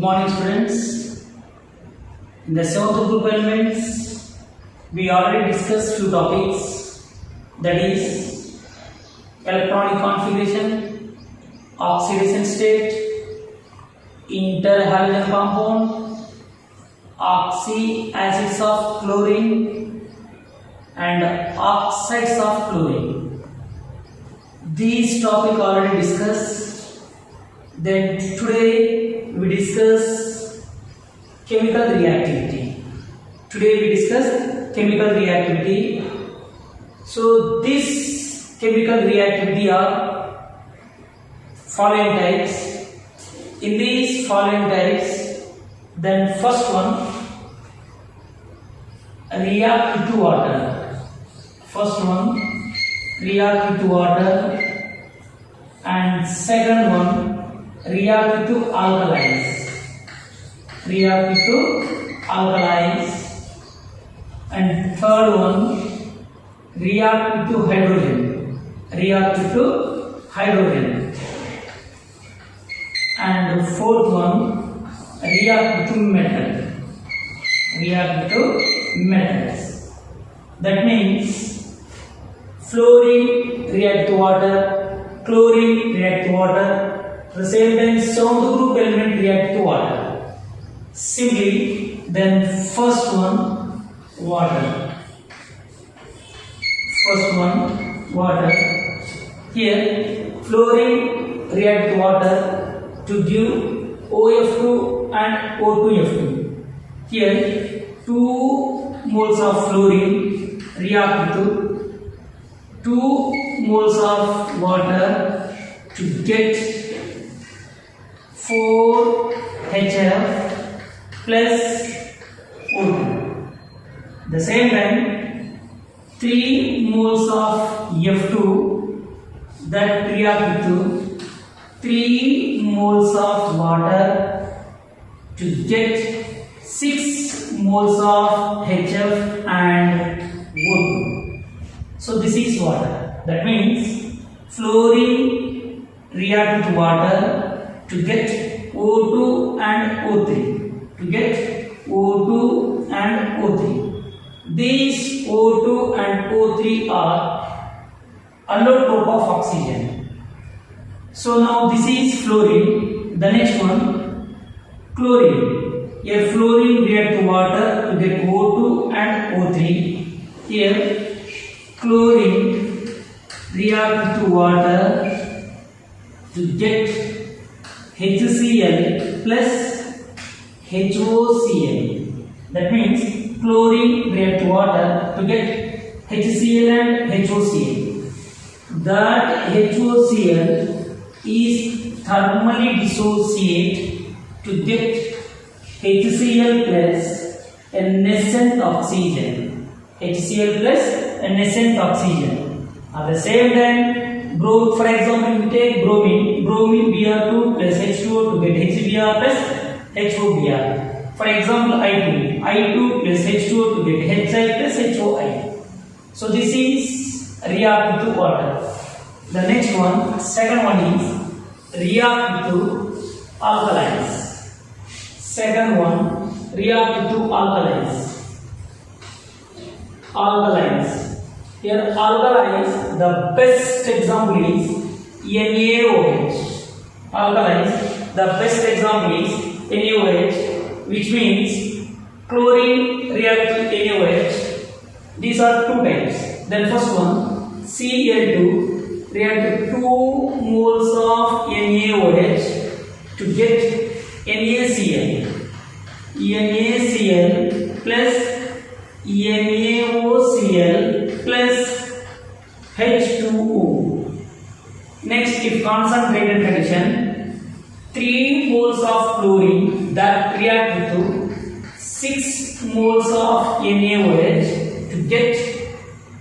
morning, students. In the seventh group elements, we already discussed few topics, that is electronic configuration, oxidation state, interhalogen compound, oxy acids of chlorine, and oxides of chlorine. These topics already discussed. Then today we discuss chemical reactivity. So this chemical reactivity are following types. In these following types, then first one, react with water. And second one, react with alkalis. And third one, react with hydrogen. And fourth one, react with metals. That means fluorine react to water, chlorine react to water. At the same time, seventh group element react to water. Simply, then first one, water. Here, fluorine react to water to give OF2 and O2F2. Here, 2 moles of fluorine react to 2 moles of water to get 4 HF plus O2. The same time, 3 moles of F2 that react to 3 moles of water to get 6 moles of HF and O2. So this is water. That means fluorine react with water to get O2 and O3. These O2 and O3 are allotrope of oxygen. So now this is fluorine. The next one, chlorine. Here fluorine react to water to get O2 and O3. Here chlorine react to water to get HCl plus HOCl. That means chlorine react to water to get HCl and HOCl. That HOCl is thermally dissociate to get HCl plus a nascent oxygen. At the same time, for example, we take bromine Br2 plus H2O to get HBr plus HOBr. For example, I2 plus H2O to get HI plus HOI. So this is react with water. The next one, second one is react with alkalis. Here alkalis, the best example is NaOH. Which means chlorine react with NaOH. These are two types. Then first one, Cl2 react with 2 moles of NaOH to get NaCl plus NaOCl plus H2O. Next, if concentrated condition, 3 moles of chlorine that react to 6 moles of NaOH to get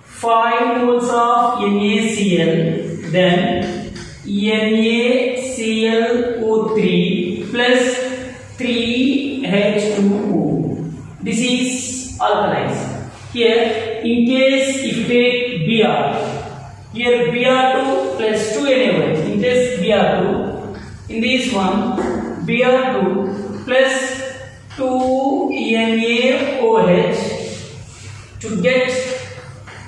5 moles of NaCl, then NaClO3 plus 3H2O. This is alkalis. Here, in case if you take Br, here Br2 plus 2 NaOH. In this Br2, in this one Br2 plus 2NaOH to get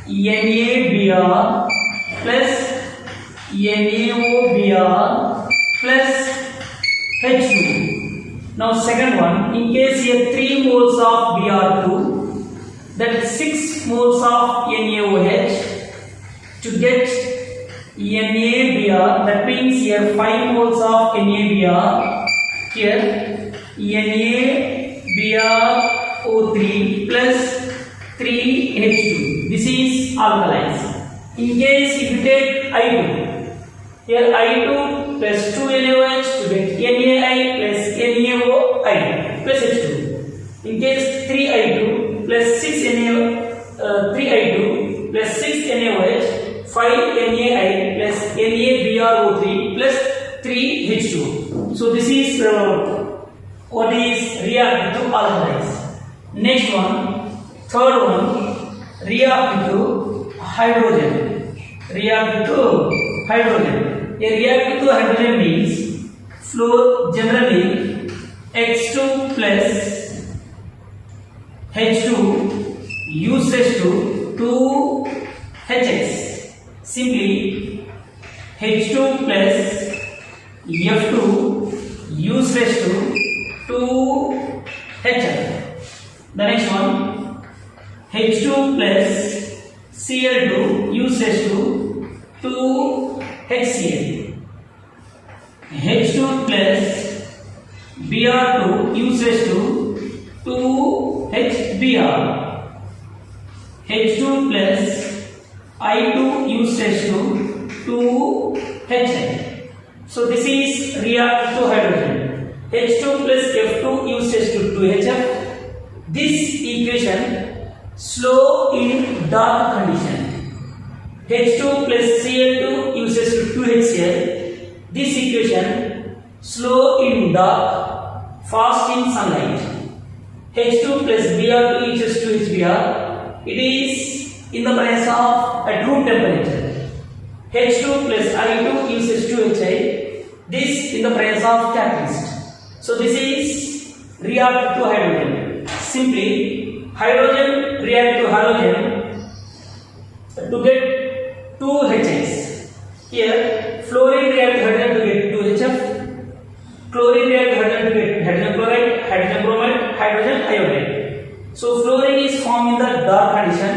NaBr plus NaOBr plus H2. Now second one, in case here 3 moles of Br2, that is 6 moles of NaOH to get NaBr, that means here 5 moles of NaBr, here NaBrO3 plus 3H2. This is alkalis. In case if you take I2, here I2 plus 2NaOH to get NaI plus NaOI plus H2. In case 3I2 plus 3I2 plus 6NaOH, 5NaI plus NaBrO3 plus 3H2. So this is what is reactive to alkalis. Next one, third one, reactive to hydrogen. Reactive to hydrogen. A reactive to hydrogen means flow generally H2 plus H2 use raised to 2HX. Simply H2 plus F2 use raised to 2HF. The next one, H2 plus Cl2 use raised to 2HCl. H2 plus Br2 use raised to 2HBr. H2 plus I2 use raised to 2HN. So this is reactive to hydrogen. H2 plus F2 use raised to 2HF. This equation slow in dark condition. H2 plus Cl2 use raised to 2HCl. This equation slow in dark, fast in sunlight. H2 plus Br2 equals to HBr. It is in the presence of at room temperature. H2 plus I2 equals to HI. This in the presence of catalyst. So this is reactive to hydrogen. Simply hydrogen react to halogen to get 2 HIs. Here fluorine react to hydrogen to get 2 HF. Chlorine react to hydrogen to get hydrogen chloride, hydrogen bromide, hydrogen iodide. So fluorine is formed in the dark condition.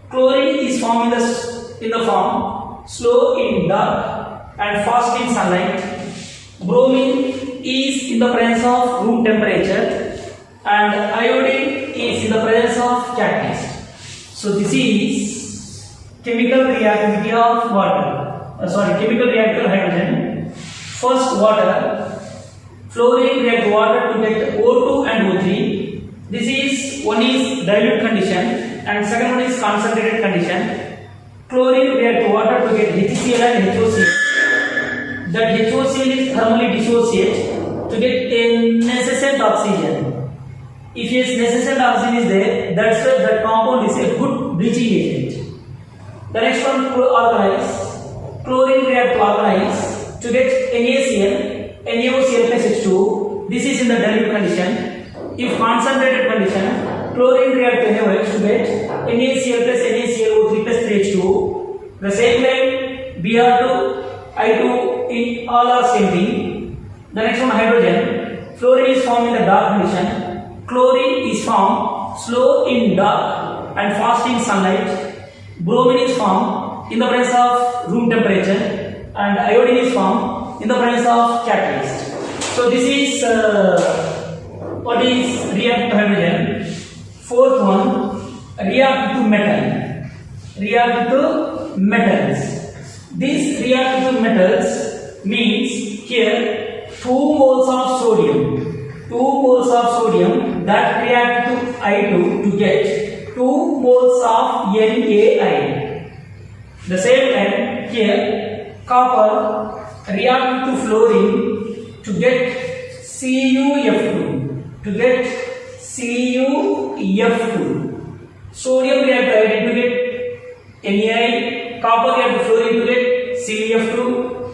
Chlorine is formed in the form slow in dark and fast in sunlight. Bromine is in the presence of room temperature, and iodine is in the presence of catalyst. So this is chemical reactivity of water. Chemical reactor hydrogen. First water. Fluorine react water to get O2 and O3. This is one is dilute condition and second one is concentrated condition. Chlorine react water to get HCl and HOCl. That HOCl is thermally dissociate to get a necessary oxygen. If yes, necessary oxygen is there, that's why that compound is a good bleaching agent. The next one, alkalis. Chlorine react to alkalis to get NaCl, NaOCl plus H2. This is in the dilute condition. If concentrated condition, chlorine react to NaOH to get NaCl plus NaClO3 plus 3H2. The same way Br2, I2 in all are same thing. The next one, hydrogen. Fluorine is formed in the dark condition. Chlorine is formed slow in dark and fast in sunlight. Bromine is formed in the presence of room temperature, and iodine is formed in the presence of catalyst. So this is what is reactive to hydrogen. Fourth one, reactive to metal. Reactive to metals. These reactive to metals means here 2 moles of sodium. 2 moles of sodium that react to I2 to get 2 moles of NaI. The same time here copper react to fluorine to get CuF2. To get CuF2. Sodium react to iodine to get NaI. Copper react to fluorine to get CuF2.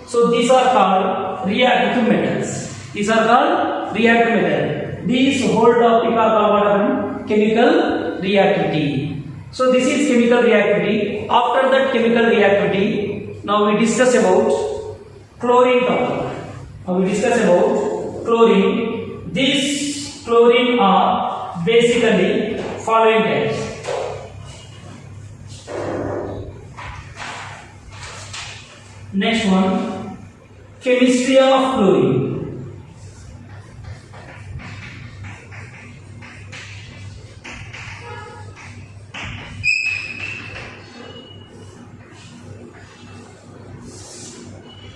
So these are called reactive to metals. These are called reactive method. These whole topic are called what? Chemical reactivity. So this is chemical reactivity. After that chemical reactivity, now we discuss about chlorine topic. Now we discuss about chlorine. These chlorine are basically following types. Next one, chemistry of chlorine.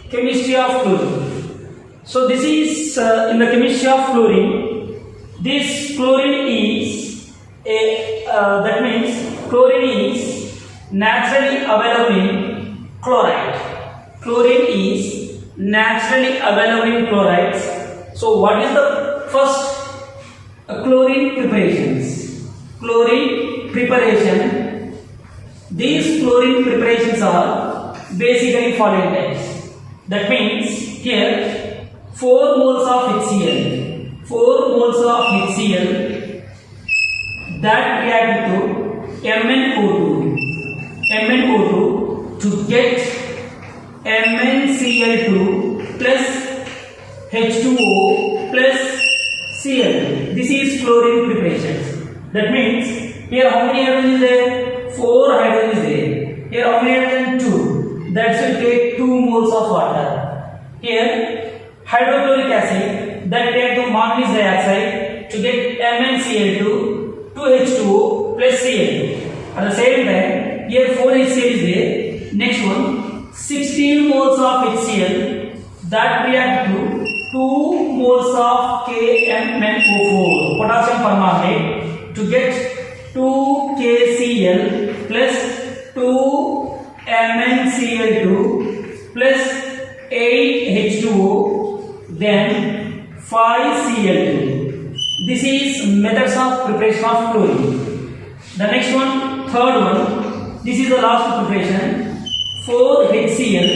Chemistry of chlorine. So this is in the chemistry of chlorine. This chlorine is that means chlorine is naturally available in chloride. Chlorine is naturally available in chlorides. So what is the first chlorine preparations? Chlorine preparation. These chlorine preparations are basically following types. That means here 4 moles of HCl, 4 moles of HCl that react to MnO2 to get MnCl2 plus H2O plus Cl. This is chlorine preparations. That means here how many hydrogen is there? 4 hydrogen is there. Here how many hydrogen? 2. That should take 2 moles of water. Here hydrochloric acid that take to manganese dioxide to get MnCl2 2H2O plus Cl2. At the same time here 4 HCl is there. Next one 16 moles of HCl that react to 2 moles of KMnO4 potassium permanganate to get 2 KCl plus 2 MnCl2 plus 8 H2O then 5 Cl2. This is methods of preparation of chlorine. The next one, third one, this is the last preparation. 4 HCl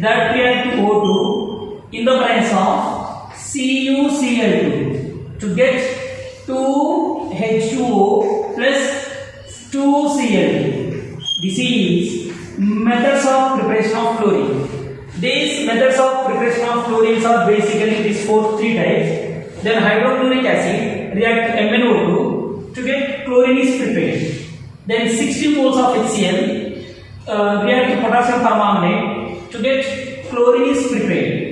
that react to O2 in the presence of CuCl2 to get 2 H2O plus 2 Cl2. This is methods of preparation of chlorine. These methods of preparation of chlorines are basically these 3 types. Then hydrochloric acid react to MnO2 to get chlorine is prepared. Then 60 moles of HCl react to potassium permanganate to get chlorine is prepared.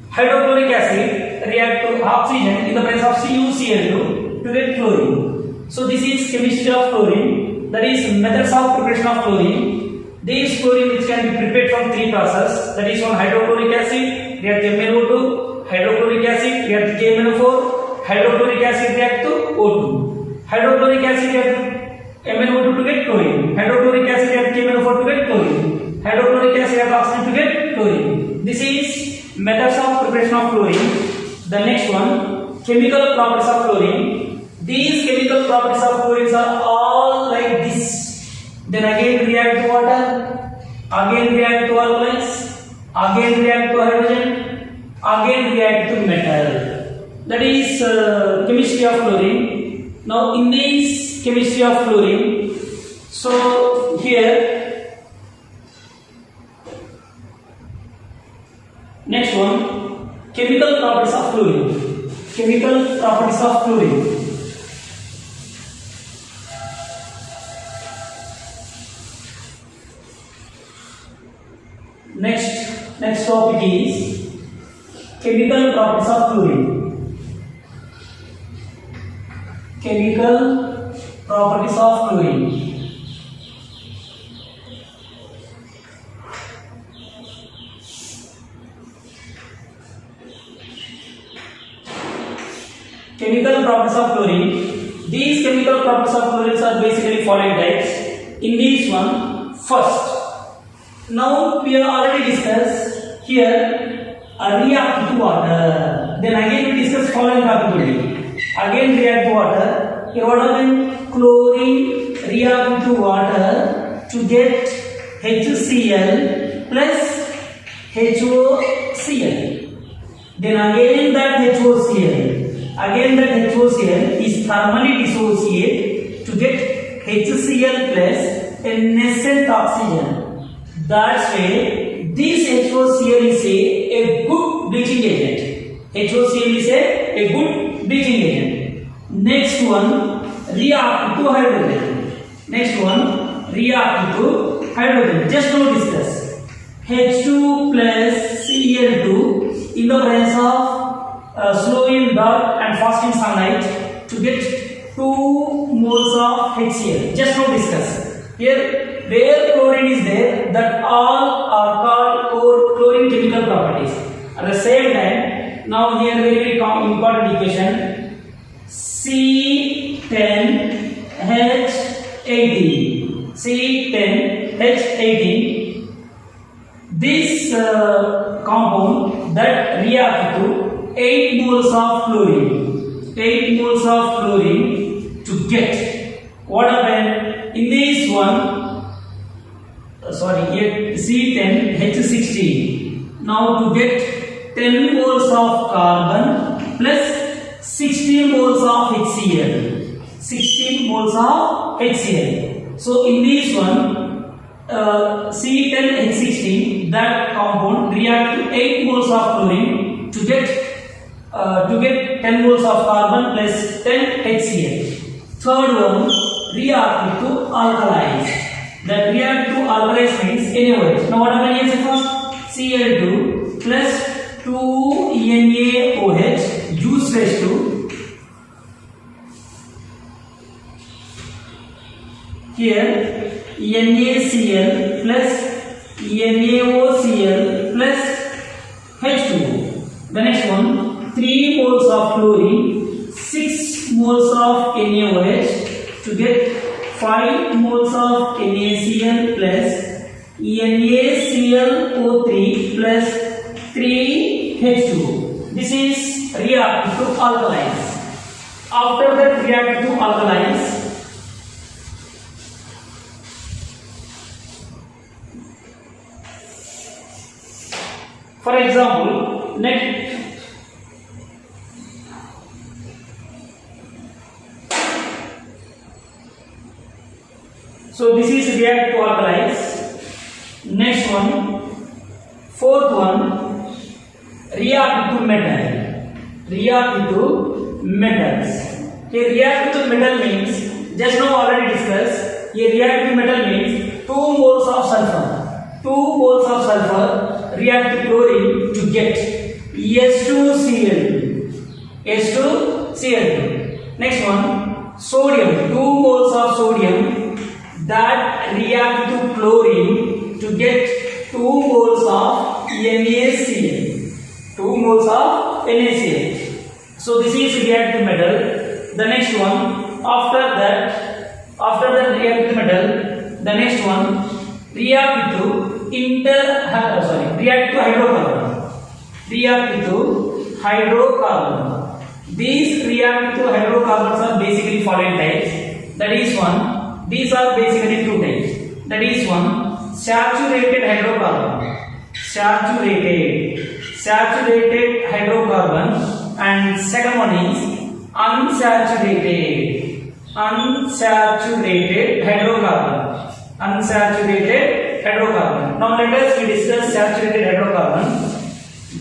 Hydrochloric acid react to oxygen in the presence of CuCl2 to get chlorine. So this is chemistry of chlorine. That is methods of preparation of chlorine. These chlorine which can be prepared from 3 processes. That is one hydrochloric acid react to MnO2, hydrochloric acid react to KMnO4, hydrochloric acid react to O2. Hydrochloric acid react to MnO2 to get chlorine. Hydrochloric acid react to KMnO4 to get chlorine. Hydrochloric acid react to oxygen to get chlorine. This is methods of preparation of chlorine. The next one, chemical properties of chlorine. These chemical properties of chlorine are all like this. Then again react to water, again react to alkalis, again react to hydrogen, again react to metal. That is chemistry of chlorine. Now in this chemistry of chlorine, so here next one, chemical properties of chlorine. Chemical properties of chlorine. Next topic is chemical properties of chlorine. Chemical properties of chlorine. Chemical properties of chlorine. These chemical properties of chlorine are basically following types. In this one, first. Now we have already discussed here react to water. Then again we discuss following property. Again react to water. Here what happened? Chlorine react to water to get HCl plus HOCl. Then again that HOCl Again that HOCl is thermally dissociate to get HCl plus a nascent oxygen. That's why this HOCl is a good bleaching agent. HOCl is a good bleaching agent. Next one, react to hydrogen. Next one, react to hydrogen. Just now discuss. H2 plus Cl2 in the presence of slow in dark and fast in sunlight to get 2 moles of HCl. Just now discuss. Here, where chlorine is there, that all are called chlorine chemical properties. At the same time, now here very important equation. C10H18. C10H18. This compound that react to 8 moles of chlorine. 8 moles of chlorine to get what happened in this one. C10H16. Now to get 10 moles of carbon plus 16 moles of HCl. 16 moles of HCl. So in this one, C10H16, that compound react to 8 moles of chlorine to get 10 moles of carbon plus 10 HCl. Third one, react to alkalize. That react to alkalize means NaOH. Now what happens here first? Cl2 plus 2NaOH use raised to here NaCl plus NaOCl plus H2O. The next one, 3 moles of chlorine, 6 moles of NaOH to get 5 moles of NaCl plus NaClO3 plus 3H2O. This is react to alkalize. After that react to alkalize, for example, next so this is react to alkalize. Next one, fourth one, react to metal. React to metals. Here react to metal means, just now already discussed, here react to metal means 2 moles of sulfur. 2 moles of sulfur react to chlorine to get S2Cl2. S2Cl2. Next one, sodium. 2 moles of sodium that react to chlorine to get 2 moles of NaCl. 2 moles of NaCl. So this is react to metal. The next one, after that react to metal, the next one, react to hydrocarbon. React to hydrocarbon. These react to hydrocarbons are basically following types. That is one. These are basically 2 types. That is one, saturated hydrocarbon. Saturated hydrocarbon. And second one is unsaturated hydrocarbon. Unsaturated hydrocarbon. Now let us discuss saturated hydrocarbon.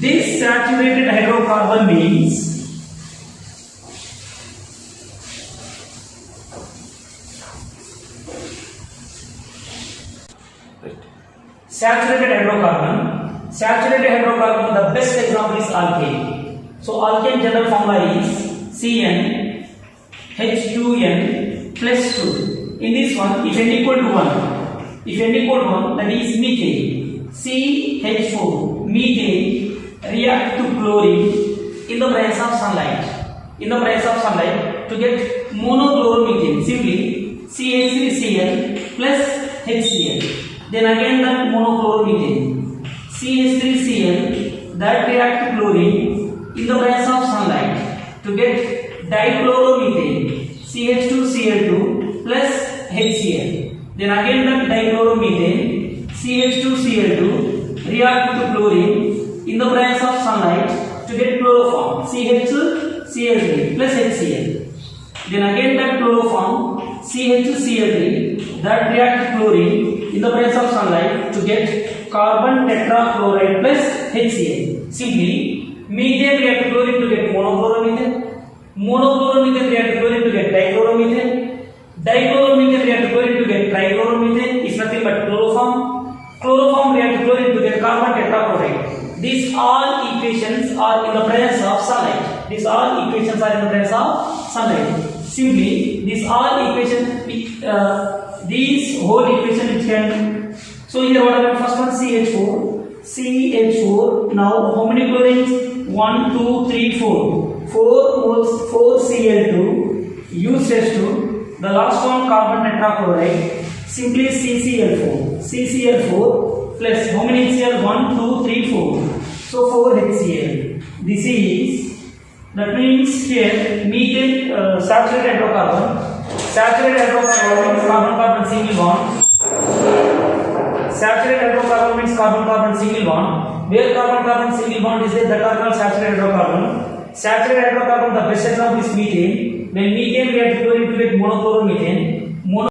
This saturated hydrocarbon means saturated hydrocarbon, the best example is alkane. So alkane general formula is CnH2n plus 2. In this one, if n equal to 1, that is methane. CH4, methane react to chlorine in the presence of sunlight. To get monochloromethane, simply CH3Cl plus HCl. Then again that monochloromethane, CH3Cl that react to chlorine in the presence of sunlight to get dichloromethane, CH2Cl2 plus HCl. Then again that dichloromethane, CH2Cl2 react to chlorine in the presence of sunlight to get chloroform, CH Cl3 plus HCl. Then again that chloroform CHCl3 that reacts chlorine in the presence of sunlight to get carbon tetrachloride plus HCl. Simply, methane react chlorine to get monochloromethane, monochloromethane react chlorine to get dichloromethane, dichloromethane react chlorine to get trichloromethane is nothing but chloroform, chloroform react chlorine to get carbon tetrachloride. These all equations are in the presence of sunlight. These all equations are in the presence of sunlight. Simply, these all equations, these whole equation which can. So here what happened? First one CH4. CH4. Now how many chlorines? 1, 2, 3, 4. 4 moles. 4 Cl2. Uses to the last one carbon tetrachloride. Simply CCl4. CCl4 plus how many HCl? 1, 2, 3, 4. So 4 HCl. This is. That means here methane saturated hydrocarbon. Saturated hydrocarbon means carbon-carbon single bond. Saturated hydrocarbon means carbon-carbon single bond. Where carbon-carbon single bond is there, that are called saturated hydrocarbon. Saturated hydrocarbon, the best example is methane. When methane reacts chlorine to get monochloromethane.